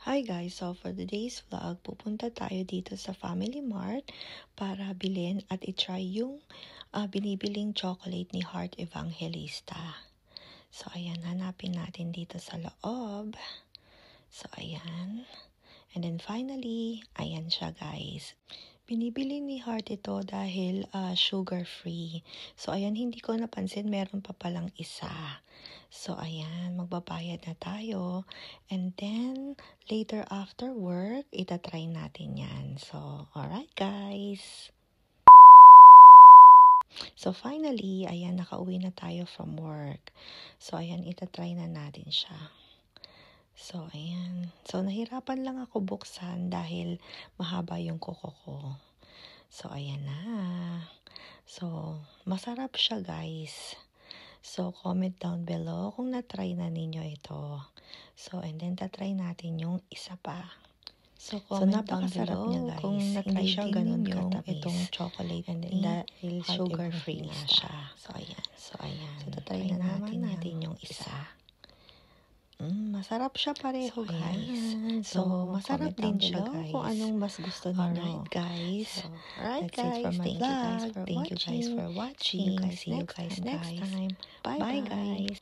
Hi guys, so for today's vlog, pupunta tayo dito sa Family Mart para bilhin at itry yung binibiling chocolate ni Heart Evangelista. So ayan, hanapin natin dito sa loob. So ayan. And then finally, ayan siya guys. Binibili ni Heart ito dahil sugar-free. So ayan, hindi ko napansin, meron pa palang isa. So ayan, magbabayad na tayo. And then, later after work, itatry natin yan. So, alright guys. So finally, ayan, nakauwi na tayo from work. So ayan, itatry na natin siya. So, ayan. So, nahirapan lang ako buksan dahil mahaba yung kuko ko. So, ayan na. So, masarap siya, guys. So, comment down below kung na-try na ninyo ito. So, and then, tatry natin yung isa pa. So, comment down below niya, guys, kung na-try siya ganun katamis itong chocolate and then dahil sugar-free na siya. So, ayan. So, tatry na natin yung isa. Masarap siya pareho, guys. So, masarap din siya, guys. Kung anong mas gusto ninyo. Alright, guys. So, alright, guys. Thank you guys for watching. See you guys next time. Bye, guys.